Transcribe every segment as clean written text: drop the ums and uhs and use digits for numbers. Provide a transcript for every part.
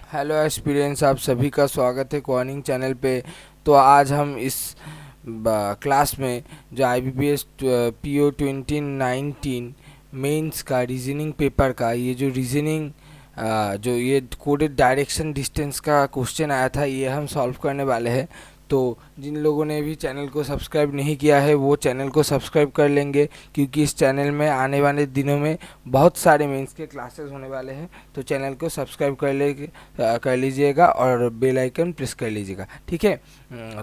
Hello experience, आप सभी का स्वागत है कॉर्निंग चैनल पे। तो आज हम इस क्लास में जो IBPS PO 2019 मेंस का रीजनिंग पेपर का ये जो रीजनिंग जो ये कोडेड डायरेक्शन डिस्टेंस का क्वेश्चन आया था, ये हम सॉल्व करने वाले हैं। तो जिन लोगों ने भी चैनल को सब्सक्राइब नहीं किया है वो चैनल को सब्सक्राइब कर लेंगे, क्योंकि इस चैनल में आने वाले दिनों में बहुत सारे मेंस के क्लासेस होने वाले हैं। तो चैनल को सब्सक्राइब कर लीजिएगा और बेल आइकन प्रेस कर लीजिएगा, ठीक है।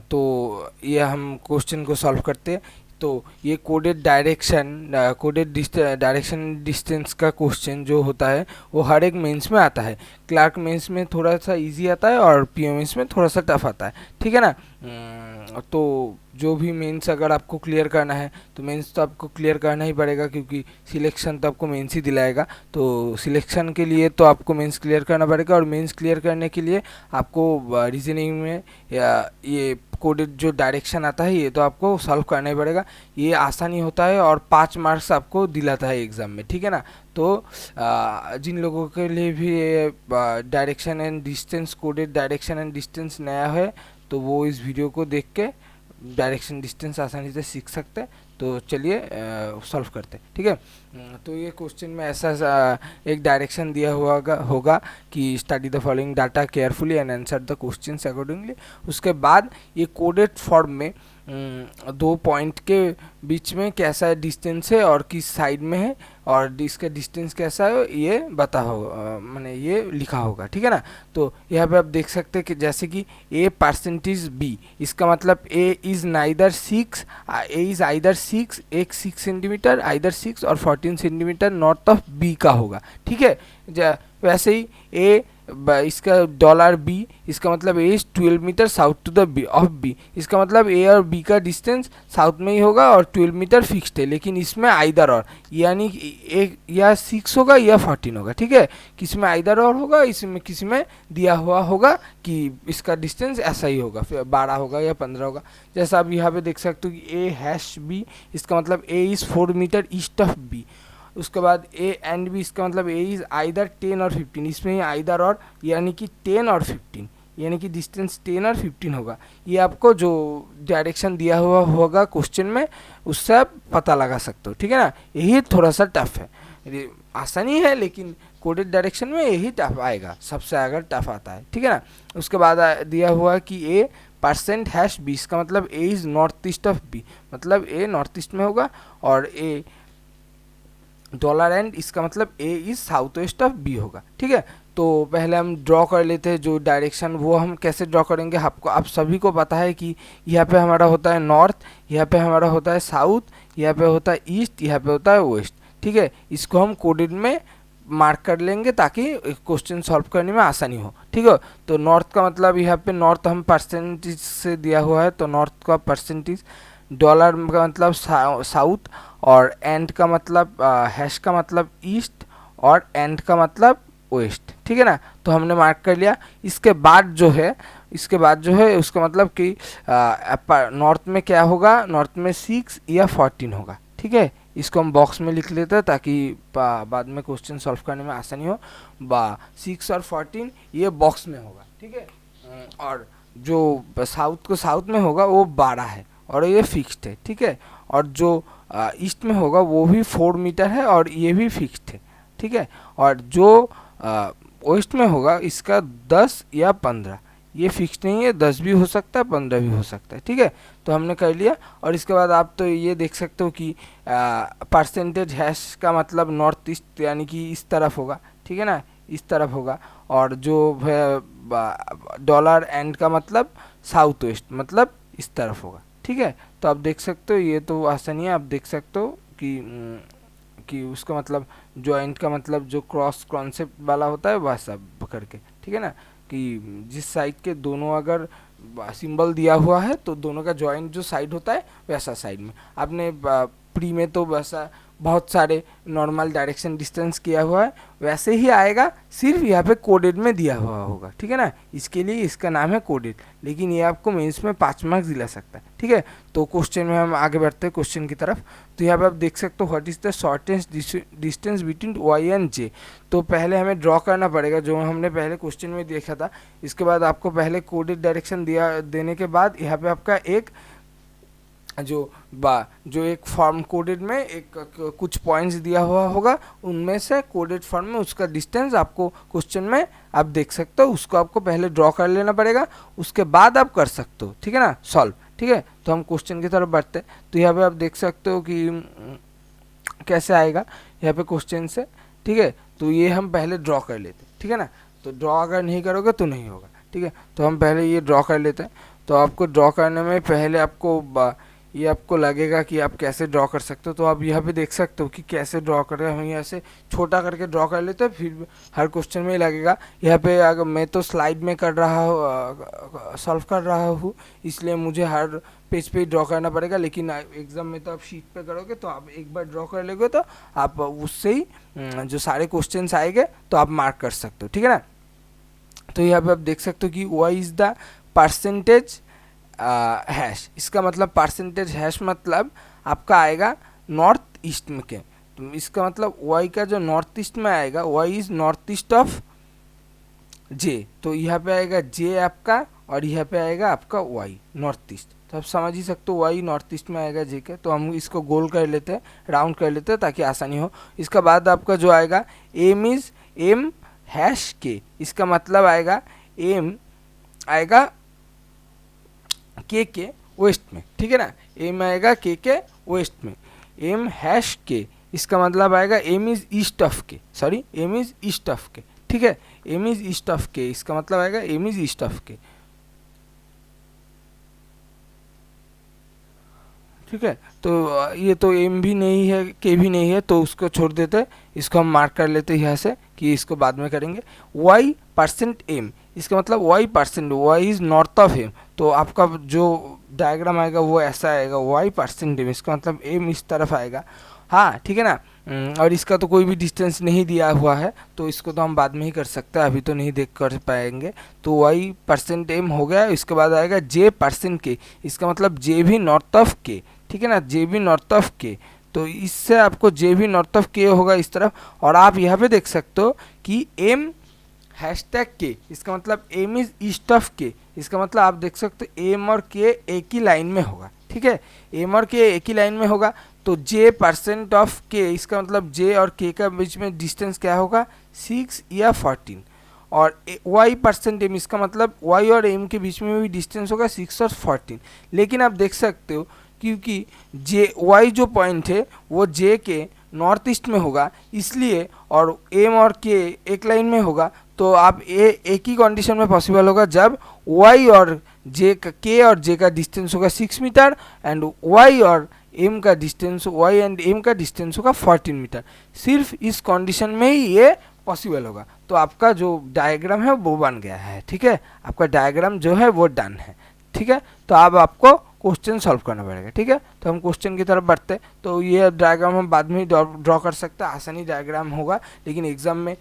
तो ये हम क्वेश्चन को सॉल्व करते हैं। तो ये कोडेड डायरेक्शन डिस्टेंस का क्वेश्चन जो होता है वो हर एक मेंस में आता है। क्लार्क मेंस में थोड़ा सा इजी आता है और पीओ मेंस में थोड़ा सा टफ आता है, ठीक है ना। तो जो भी मेंस अगर आपको क्लियर करना है तो मेंस तो आपको क्लियर करना ही पड़ेगा, क्योंकि सिलेक्शन तो आपको मेंस ही दिलाएगा। तो सिलेक्शन के लिए तो आपको मेंस क्लियर करना पड़ेगा, और मेंस क्लियर करने के लिए आपको रीजनिंग में ये कोडेड जो डायरेक्शन आता है ये तो आपको सॉल्व करना ही पड़ेगा। ये आसानी होता है और 5 मार्क्स आपको दिलाता है एग्ज़ाम में, ठीक है ना। तो जिन लोगों के लिए भी ये direction and distance coded direction and distance नया है तो वो इस वीडियो को देख के डायरेक्शन डिस्टेंस आसानी से सीख सकते हैं। तो चलिए सॉल्व करते हैं, ठीक है। तो ये क्वेश्चन में ऐसा एक डायरेक्शन दिया हुआ होगा कि study the following data carefully and answer the questions accordingly. उसके बाद ये कोडेड फॉर्म में दो पॉइंट के बीच में कैसा डिस्टेंस है और किस साइड में है और इसका डिस्टेंस कैसा है ये बता होगा, मैंने ये लिखा होगा, ठीक है ना। तो यहाँ पे आप देख सकते हैं कि जैसे कि A%B, इसका मतलब A is neither 6, A is either 6, एक 6 सेंटीमीटर आइदर 6 और 14 सेंटीमीटर नॉर्थ ऑफ B का होगा, ठीक है। वैसे ही इसका $B, इसका मतलब A is 12 metre south to the B of B, इसका मतलब A और B का डिस्टेंस साउथ में ही होगा और 12 मीटर फिक्स्ड है। लेकिन इसमें आइदर और, यानी एक या 6 होगा या 14 होगा, ठीक है। किसी में आइदर और होगा, इसमें किसी में दिया हुआ होगा कि इसका डिस्टेंस ऐसा ही होगा, फिर 12 होगा या 15 होगा। जैसा आप यहाँ पे देख सकते हो कि A#B, इसका मतलब A is 4 metre east of B। उसके बाद A एंड B, इसका मतलब A इज़ आइदर 10 और 15, इसमें ही आइदर और, यानी कि 10 और 15, यानी कि डिस्टेंस 10 और 15 होगा। ये आपको जो डायरेक्शन दिया हुआ होगा क्वेश्चन में उससे आप पता लगा सकते हो, ठीक है ना। यही थोड़ा सा टफ है, आसानी है लेकिन कोडेड डायरेक्शन में यही टफ आएगा, सबसे अगर टफ आता है, ठीक है ना। उसके बाद दिया हुआ कि A%#B, इसका मतलब A is north east of B, मतलब A नॉर्थ ईस्ट में होगा, और A $, इसका मतलब A is south west of B होगा, ठीक है। तो पहले हम ड्रॉ कर लेते हैं जो डायरेक्शन, वो हम कैसे ड्रॉ करेंगे आपको आप सभी को पता है कि यहाँ पे हमारा होता है नॉर्थ, यहाँ पे हमारा होता है साउथ, यहाँ पे होता है ईस्ट, यहाँ पे होता है वेस्ट, ठीक है। इसको हम कोडेड में मार्क कर लेंगे ताकि क्वेश्चन सॉल्व करने में आसानी हो, ठीक है। तो नॉर्थ का मतलब यहाँ पे नॉर्थ हम परसेंटेज से दिया हुआ है, तो नॉर्थ का परसेंटेज, डॉलर का मतलब साउथ, और एंड का मतलब हैश का मतलब ईस्ट, और एंड का मतलब वेस्ट, ठीक है ना। तो हमने मार्क कर लिया। इसके बाद जो है उसका मतलब कि नॉर्थ में क्या होगा, नॉर्थ में 6 या 14 होगा, ठीक है। इसको हम बॉक्स में लिख लेते हैं ताकि बाद में क्वेश्चन सॉल्व करने में आसानी हो। 6 और 14 ये बॉक्स में होगा, ठीक है। और जो साउथ को साउथ में होगा वो 12 है और ये फिक्स्ड है, ठीक है। और जो ईस्ट में होगा वो भी 4 मीटर है और ये भी फिक्स्ड है, ठीक है। और जो वेस्ट में होगा इसका 10 या 15, ये फिक्स नहीं है, 10 भी हो सकता है 15 भी हो सकता है, ठीक है। तो हमने कर लिया। और इसके बाद आप तो ये देख सकते हो कि परसेंटेज हैश का मतलब नॉर्थ ईस्ट, यानी कि इस तरफ होगा, ठीक है ना, इस तरफ होगा। और जो डॉलर एंड का मतलब साउथ वेस्ट, मतलब इस तरफ होगा, ठीक है। तो आप देख सकते हो ये तो आसानी है, आप देख सकते हो कि उसका मतलब जॉइंट का मतलब जो क्रॉस कॉन्सेप्ट वाला होता है वैसा पकड़ के, ठीक है ना, कि जिस साइड के दोनों अगर सिंबल दिया हुआ है तो दोनों का जॉइंट जो साइड होता है वैसा साइड में। आपने प्री में तो वैसा बहुत सारे नॉर्मल डायरेक्शन डिस्टेंस किया हुआ है वैसे ही आएगा, सिर्फ यहाँ पे कोडेड में दिया हुआ होगा, ठीक है ना। इसके लिए इसका नाम है कोडेड, लेकिन ये आपको मेंस में 5 मार्क्स दिला सकता है, ठीक है। तो क्वेश्चन में हम आगे बढ़ते हैं क्वेश्चन की तरफ। तो यहाँ पे आप देख सकते हो what is the shortest distance between Y and J. तो पहले हमें ड्रॉ करना पड़ेगा जो हमने पहले क्वेश्चन में देखा था। इसके बाद आपको पहले कोडेड डायरेक्शन देने के बाद यहाँ पे आपका एक जो एक फॉर्म कोडेड में एक कुछ पॉइंट्स दिया हुआ होगा, उनमें से कोडेड फॉर्म में उसका डिस्टेंस आपको क्वेश्चन में आप देख सकते हो, उसको आपको पहले ड्रॉ कर लेना पड़ेगा, उसके बाद आप कर सकते हो, ठीक है ना, सॉल्व। ठीक है, तो हम क्वेश्चन की तरफ बढ़ते हैं। तो यहाँ पे आप देख सकते हो कि कैसे आएगा यहाँ पे क्वेश्चन से, ठीक है। तो ये हम पहले ड्रॉ कर लेते हैं, ठीक है ना। तो ड्रॉ अगर नहीं करोगे तो नहीं होगा, ठीक है। तो हम पहले ये ड्रॉ कर लेते हैं। तो आपको ड्रॉ करने में पहले ये आपको लगेगा कि आप कैसे ड्रॉ कर सकते हो। तो आप यहाँ पे देख सकते हो कि कैसे ड्रॉ कर रहे हैं। हम यहाँ से छोटा करके ड्रॉ कर लेते हैं, फिर हर क्वेश्चन में ही लगेगा। यहाँ पे अगर मैं तो स्लाइड में कर रहा हूँ, सॉल्व कर रहा हूँ, इसलिए मुझे हर पेज पे ड्रॉ करना पड़ेगा, लेकिन एग्जाम में तो आप शीट पे करोगे तो आप एक बार ड्रॉ कर लोगे तो आप उससे ही जो सारे क्वेश्चन आएंगे तो आप मार्क कर सकते हो, ठीक है ना। तो यहाँ पे आप देख सकते हो कि Y is the percentage hash. इसका मतलब परसेंटेज हैश मतलब आपका आएगा नॉर्थ ईस्ट में के। तो इसका मतलब वाई का जो नॉर्थ ईस्ट में आएगा, Y is north east of J. तो यहाँ पे आएगा जे आपका और यहाँ पे आएगा आपका वाई नॉर्थ ईस्ट। तो आप समझ ही सकते हो वाई नॉर्थ ईस्ट में आएगा जे के। तो हम इसको गोल कर लेते हैं, राउंड कर लेते हैं ताकि आसानी हो। इसका बाद आपका जो आएगा एम इज एम हैश के। इसका मतलब आएगा एम आएगा के वेस्ट में, ठीक है ना। एम आएगा के वेस्ट में, एम हैश के। इसका मतलब आएगा M is east of K, sorry M is east of K, ठीक है। एम इज ईस्ट ऑफ के, इसका मतलब आएगा M is east of K, ठीक है। तो ये तो एम भी नहीं है के भी नहीं है, तो उसको छोड़ देते हैं, इसको हम मार्क कर लेते हैं यहाँ से कि इसको बाद में करेंगे। वाई परसेंट एम, इसका मतलब Y percent, Y is north of M. तो आपका जो डायग्राम आएगा वो ऐसा आएगा, वाई परसेंट एम, इसका मतलब एम इस तरफ आएगा, हाँ ठीक है ना। और इसका तो कोई भी डिस्टेंस नहीं दिया हुआ है, तो इसको तो हम बाद में ही कर सकते हैं, अभी तो नहीं देख कर पाएंगे। तो वाई परसेंट एम हो गया। इसके बाद आएगा जे परसेंट के, इसका मतलब जे भी नॉर्थ ऑफ के, ठीक है ना, जे भी नॉर्थ ऑफ के। तो इससे आपको जे भी नॉर्थ ऑफ के होगा इस तरफ। और आप यहाँ पे देख सकते हो कि एम हैशटैग के, इसका मतलब एम इज ईस्ट ऑफ के। इसका मतलब आप देख सकते हो एम और के एक ही लाइन में होगा, ठीक है, एम और के एक ही लाइन में होगा। तो जे परसेंट ऑफ के, इसका मतलब जे और के का बीच में डिस्टेंस क्या होगा, 6 या 14। और वाई परसेंट एम, इसका मतलब वाई और एम के बीच में भी डिस्टेंस होगा 6 और 14। लेकिन आप देख सकते हो क्योंकि जे वाई जो पॉइंट है वो जे के नॉर्थ ईस्ट में होगा इसलिए, और एम और के एक लाइन में होगा, तो आप एक ही कंडीशन में पॉसिबल होगा जब वाई और जे का, के और जे का डिस्टेंस होगा 6 मीटर एंड वाई और एम का डिस्टेंस, वाई एंड एम का डिस्टेंस होगा 14 मीटर। सिर्फ इस कंडीशन में ही ये पॉसिबल होगा। तो आपका जो डायग्राम है वो बन गया है, ठीक है, आपका डायग्राम जो है वो डन है, ठीक है। तो अब आपको क्वेश्चन सॉल्व करना पड़ेगा, ठीक है। तो हम क्वेश्चन की तरफ बढ़ते हैं। तो ये डायग्राम हम बाद में ही ड्रॉ कर सकते हैं, आसानी डायग्राम होगा, लेकिन एग्जाम में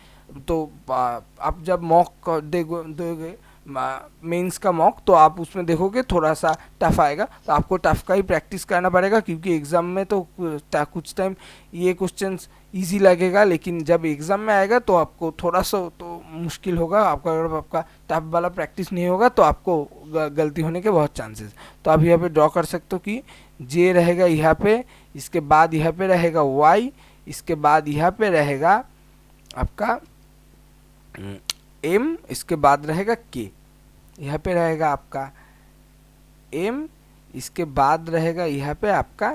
तो आप जब मॉक दोगे मेंस का मॉक, तो आप उसमें देखोगे थोड़ा सा टफ आएगा। तो आपको टफ का ही प्रैक्टिस करना पड़ेगा, क्योंकि एग्ज़ाम में तो कुछ टाइम ये क्वेश्चंस इजी लगेगा, लेकिन जब एग्ज़ाम में आएगा तो आपको थोड़ा सा तो मुश्किल होगा। अगर आपका टफ वाला प्रैक्टिस नहीं होगा तो आपको गलती होने के बहुत चांसेस। तो आप यहाँ पे ड्रॉ कर सकते हो कि जे रहेगा यहाँ पे, इसके बाद यहाँ पे रहेगा वाई, इसके बाद यहाँ पे रहेगा आपका एम, इसके बाद रहेगा के, यहाँ पे रहेगा आपका एम, इसके बाद रहेगा यहाँ पे आपका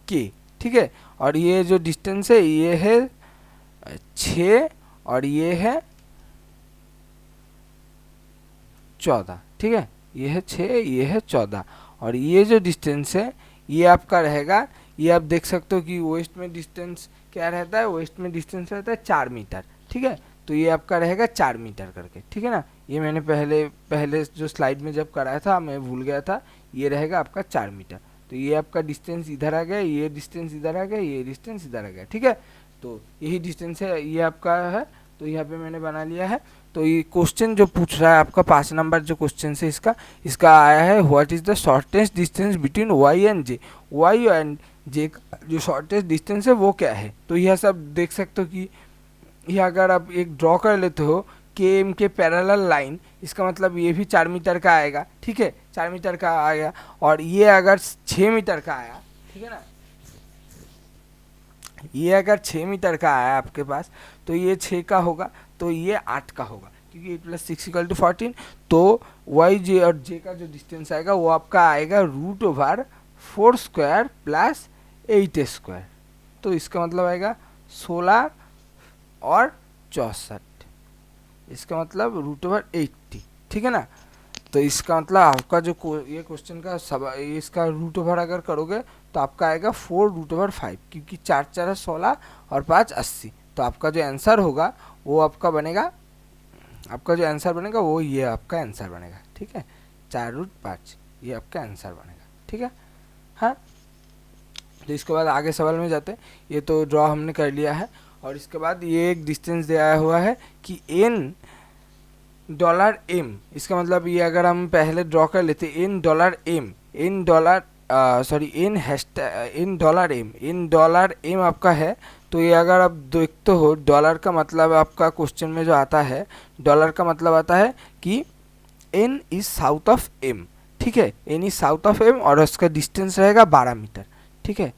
के, ठीक है। और ये जो डिस्टेंस है ये है 6 और ये है 14, ठीक है, ये है 6, ये है 14। और ये जो डिस्टेंस है ये आपका रहेगा, ये आप देख सकते हो कि वेस्ट में डिस्टेंस क्या रहता है, वेस्ट में डिस्टेंस रहता है 4 मीटर, ठीक है। तो ये आपका रहेगा 4 मीटर करके, ठीक है ना। ये मैंने पहले जो स्लाइड में जब कराया था मैं भूल गया था, ये रहेगा आपका 4 मीटर। तो ये आपका डिस्टेंस इधर आ गया, ये डिस्टेंस इधर आ गया, ये डिस्टेंस इधर आ गया, ठीक है। तो यही डिस्टेंस है, ये आपका है, तो यहाँ पे मैंने बना लिया है। तो ये क्वेश्चन जो पूछ रहा है आपका 5 नंबर जो क्वेश्चन है इसका आया है, what is the shortest distance between Y and J. Y and J का जो शॉर्टेस्ट डिस्टेंस है वो क्या है। तो यह सब देख सकते हो कि यह अगर आप एक ड्रॉ कर लेते हो के एम के पैरेलल लाइन, इसका मतलब ये भी 4 मीटर का आएगा, ठीक है, 4 मीटर का आएगा। और ये अगर 6 मीटर का आया, ठीक है ना, ये अगर 6 मीटर का आया आपके पास, तो ये 6 का होगा, तो ये 8 का होगा, क्योंकि 8 + 6 = 14। तो वाई जे और जे का जो डिस्टेंस आएगा वो आपका आएगा √4² + 8²। तो इसका मतलब आएगा 16 और 64, इसका मतलब √80, ठीक है ना। तो इसका मतलब आपका जो ये क्वेश्चन का सब इसका √, अगर करोगे तो आपका आएगा 4√5, क्योंकि 4 4 16 और 5 80। तो आपका जो आंसर होगा वो आपका बनेगा, वो ये आपका आंसर बनेगा, ठीक है, 4√5 ये आपका आंसर बनेगा, ठीक है। हाँ, तो इसके बाद आगे सवाल में जाते हैं। ये तो ड्रॉ हमने कर लिया है, और इसके बाद ये एक डिस्टेंस दिया हुआ है कि $m, इसका मतलब ये अगर हम पहले ड्रॉ कर लेते $m, $m आपका है। तो ये अगर आप देखते हो, डॉलर का मतलब आपका क्वेश्चन में जो आता है, डॉलर का मतलब आता है कि n is south of m, ठीक है, n is south of m, और उसका डिस्टेंस रहेगा 12 मीटर, ठीक है।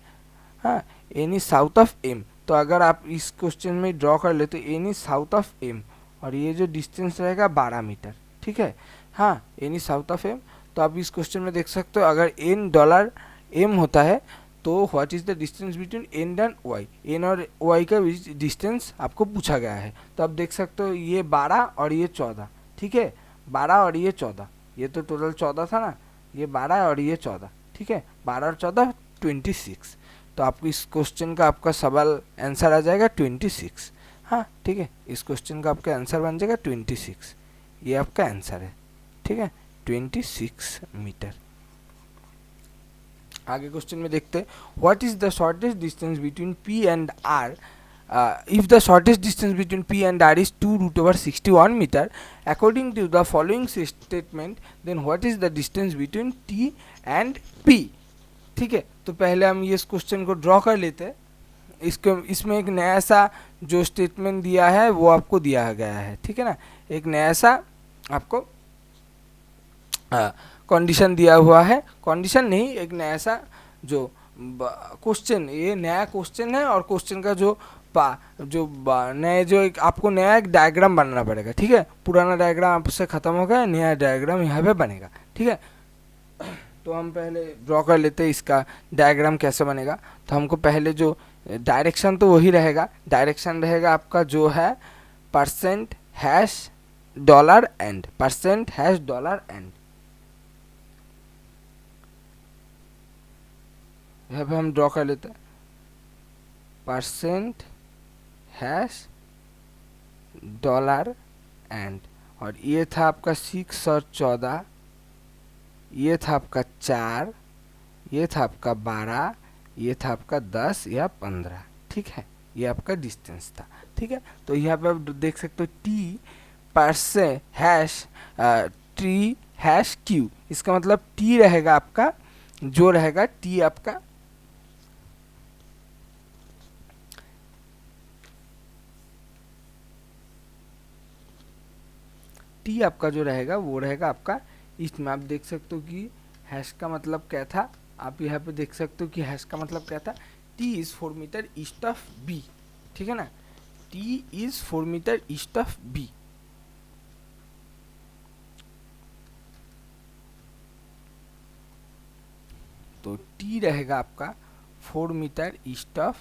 हाँ, n is south of m। तो अगर आप इस क्वेश्चन में ड्रॉ कर लेते n is south of m, और ये जो डिस्टेंस रहेगा 12 मीटर, ठीक है। हाँ, n is south of m। तो आप इस क्वेश्चन में देख सकते हो, अगर $m होता है तो what is the distance between n and y, n और y का डिस्टेंस आपको पूछा गया है। तो आप देख सकते हो ये 12 और ये 14, ठीक है, 12 और ये 14, ये तो टोटल 14 था ना, ये 12 और ये 14, ठीक है, 12 और 14 26। तो आपको इस क्वेश्चन का आपका सवाल आंसर आ जाएगा 26। हाँ, ठीक है, इस क्वेश्चन का आपका आंसर बन जाएगा 26, ये आपका आंसर है, ठीक है, 26 मीटर। आगे क्वेश्चन में देखते हैं, what is the shortest distance between P and R। If the shortest distance between P and R is 2√61 meter, according to the following statement, then what is the distance between T and P। ठीक है, तो पहले हम ये इस question को draw कर लेते हैं। इसमें एक नया सा जो स्टेटमेंट दिया है वो आपको दिया गया है, ठीक है ना, एक नया सा आपको कंडीशन दिया हुआ है, कंडीशन नहीं, एक नया सा जो क्वेश्चन, ये नया क्वेश्चन है, और क्वेश्चन का जो नए जो आपको नया एक डायग्राम बनाना पड़ेगा, ठीक है, पुराना डायग्राम आपसे ख़त्म हो गया, नया डायग्राम यहाँ पे बनेगा, ठीक है। तो हम पहले ड्रॉ कर लेते हैं इसका डायग्राम कैसे बनेगा। तो हमको पहले जो डायरेक्शन तो वही रहेगा, डायरेक्शन रहेगा आपका जो है %#$end, %#$end। यहाँ पे हम ड्रॉ कर लेते हैं %#$end, और ये था आपका 6 और 14, ये था आपका 4, ये था आपका 12, ये था आपका 10 या 15, ठीक है, ये आपका डिस्टेंस था, ठीक है। तो यहाँ पे आप देख सकते हो T##Q, इसका मतलब T रहेगा आपका, जो रहेगा T आपका आपका जो रहेगा वो रहेगा आपका ईस्ट में। आप देख सकते हो कि हैश का मतलब क्या था, आप यहाँ पे देख सकते हो कि हैश का मतलब क्या था, T is 4 metre east of B, ठीक है ना, T is 4 metre east of B। तो T रहेगा आपका 4 मीटर ईस्ट ऑफ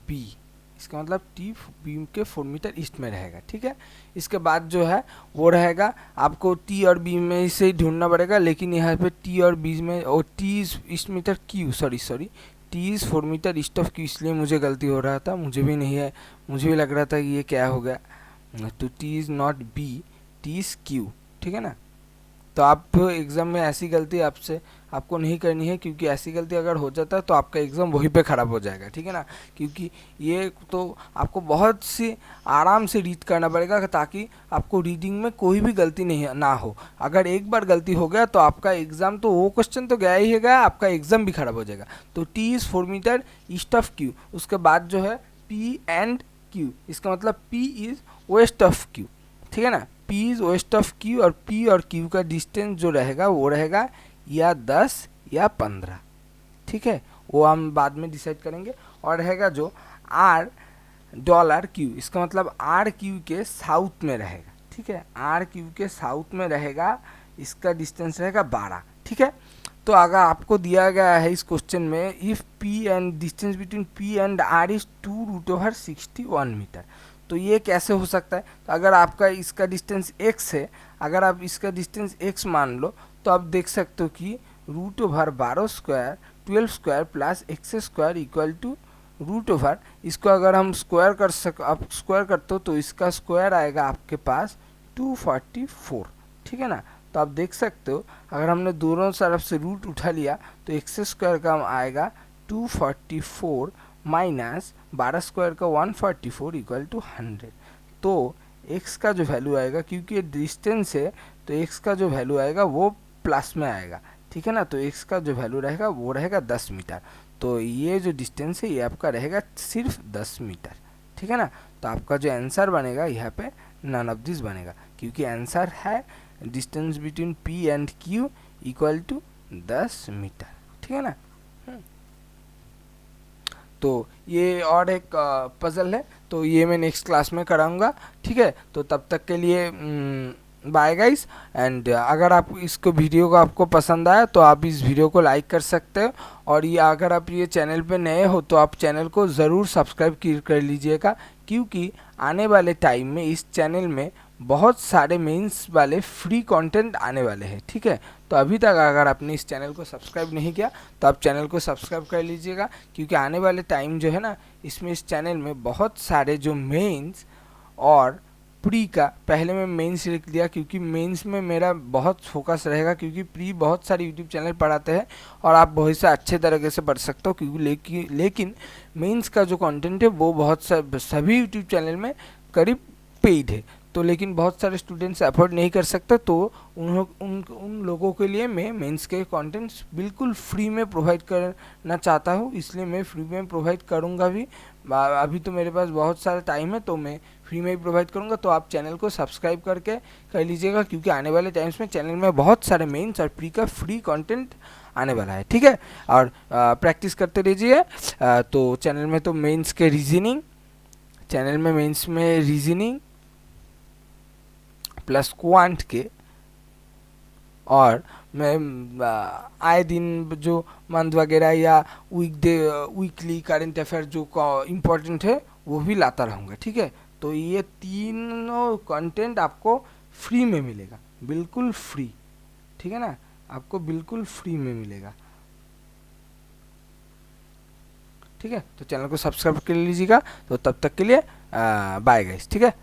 B, इसका मतलब T B के 4 मीटर ईस्ट में रहेगा, ठीक है। इसके बाद जो है वो रहेगा आपको T और B में से ढूंढना पड़ेगा, लेकिन यहाँ पे T और B में, और T east metre Q, sorry T is 4 metre east of Q, इसलिए मुझे गलती हो रहा था, मुझे भी नहीं है, मुझे भी लग रहा था कि ये क्या हो गया। तो T is not B, T is Q, ठीक है ना। तो आप एग्ज़ाम में ऐसी गलती आपको नहीं करनी है, क्योंकि ऐसी गलती अगर हो जाता है तो आपका एग्ज़ाम वहीं पे ख़राब हो जाएगा, ठीक है ना। क्योंकि ये तो आपको बहुत सी आराम से रीड करना पड़ेगा ताकि आपको रीडिंग में कोई भी गलती नहीं ना हो। अगर एक बार गलती हो गया तो आपका एग्ज़ाम तो वो क्वेश्चन तो गया ही गया, आपका एग्ज़ाम भी ख़राब हो जाएगा। तो T is 4 metre east of Q, उसके बाद जो है पी एंड क्यू, इसका मतलब P is west of Q, ठीक है ना। P is west of Q और P और Q का डिस्टेंस जो रहेगा वो रहेगा या 10 या 15, ठीक है। वो हम बाद में डिसाइड करेंगे। और रहेगा जो R डॉलर Q, इसका मतलब R Q के साउथ में रहेगा, ठीक है। R Q के साउथ में रहेगा, इसका डिस्टेंस रहेगा 12, ठीक है। तो अगर आपको दिया गया है इस क्वेश्चन में if P and distance between P and R is 2√61 metre, तो ये कैसे हो सकता है। तो अगर आपका इसका डिस्टेंस x है, अगर आप इसका डिस्टेंस x मान लो, तो आप देख सकते हो कि √12² 12² plus X square equal to √, इसको अगर हम आप स्क्वायर करते हो तो इसका स्क्वायर आएगा आपके पास 244, ठीक है ना। तो आप देख सकते हो अगर हमने दोनों तरफ से रूट उठा लिया तो एक्स स्क्वायर का आएगा 244 माइनस 12² का 144 इक्वल टू 100। तो x का जो वैल्यू आएगा, क्योंकि ये डिस्टेंस है तो x का जो वैल्यू आएगा वो प्लस में आएगा, ठीक है ना। तो x का जो वैल्यू रहेगा वो रहेगा 10 मीटर। तो ये जो डिस्टेंस है ये आपका रहेगा सिर्फ 10 मीटर, ठीक है ना। तो आपका जो आंसर बनेगा यहाँ पे नन ऑफ दिस बनेगा, क्योंकि आंसर है distance between P and Q equal to 10 metre, ठीक है ना। तो ये और एक पज़ल है, तो ये मैं नेक्स्ट क्लास में कराऊंगा, ठीक है। तो तब तक के लिए बाय गाइस। एंड अगर आप इसको वीडियो को आपको पसंद आया तो आप इस वीडियो को लाइक कर सकते हो, और ये अगर आप ये चैनल पे नए हो तो आप चैनल को ज़रूर सब्सक्राइब कर लीजिएगा, क्योंकि आने वाले टाइम में इस चैनल में बहुत सारे मेंस वाले फ्री कंटेंट आने वाले हैं, ठीक है। तो अभी तक अगर आपने इस चैनल को सब्सक्राइब नहीं किया तो आप चैनल को सब्सक्राइब कर लीजिएगा, क्योंकि आने वाले टाइम जो है ना इसमें इस चैनल में बहुत सारे जो मेंस और प्री का, पहले मैं मेंस लिख दिया क्योंकि मेंस में मेरा बहुत फोकस रहेगा, क्योंकि प्री बहुत सारे यूट्यूब चैनल पढ़ाते हैं और आप बहुत से अच्छे तरीके से पढ़ सकते हो, क्योंकि लेकिन मेंस का जो कंटेंट है वो बहुत सभी यूट्यूब चैनल में करीब पेड है, तो लेकिन बहुत सारे स्टूडेंट्स अफोर्ड नहीं कर सकते, तो उन लोगों के लिए मैं मेंस के कंटेंट्स बिल्कुल फ्री में प्रोवाइड करना चाहता हूँ, इसलिए मैं फ्री में प्रोवाइड करूँगा भी। अभी तो मेरे पास बहुत सारा टाइम है तो मैं फ्री में ही प्रोवाइड करूँगा। तो आप चैनल को सब्सक्राइब करके कर लीजिएगा, क्योंकि आने वाले टाइम्स में चैनल में बहुत सारे मेंस और प्री का फ्री कंटेंट आने वाला है, ठीक है। और प्रैक्टिस करते रहिए। तो चैनल में तो मेंस के रीजनिंग, चैनल में मेंस में रीजनिंग प्लस क्वांट के, और मैं आए दिन जो मंथ वगैरह या वीकली करंट अफेयर जो इम्पोर्टेंट है वो भी लाता रहूँगा, ठीक है। तो ये तीनों कंटेंट आपको फ्री में मिलेगा, बिल्कुल फ्री, ठीक है ना, आपको बिल्कुल फ्री में मिलेगा, ठीक है। तो चैनल को सब्सक्राइब कर लीजिएगा। तो तब तक के लिए बाय गाइस, ठीक है।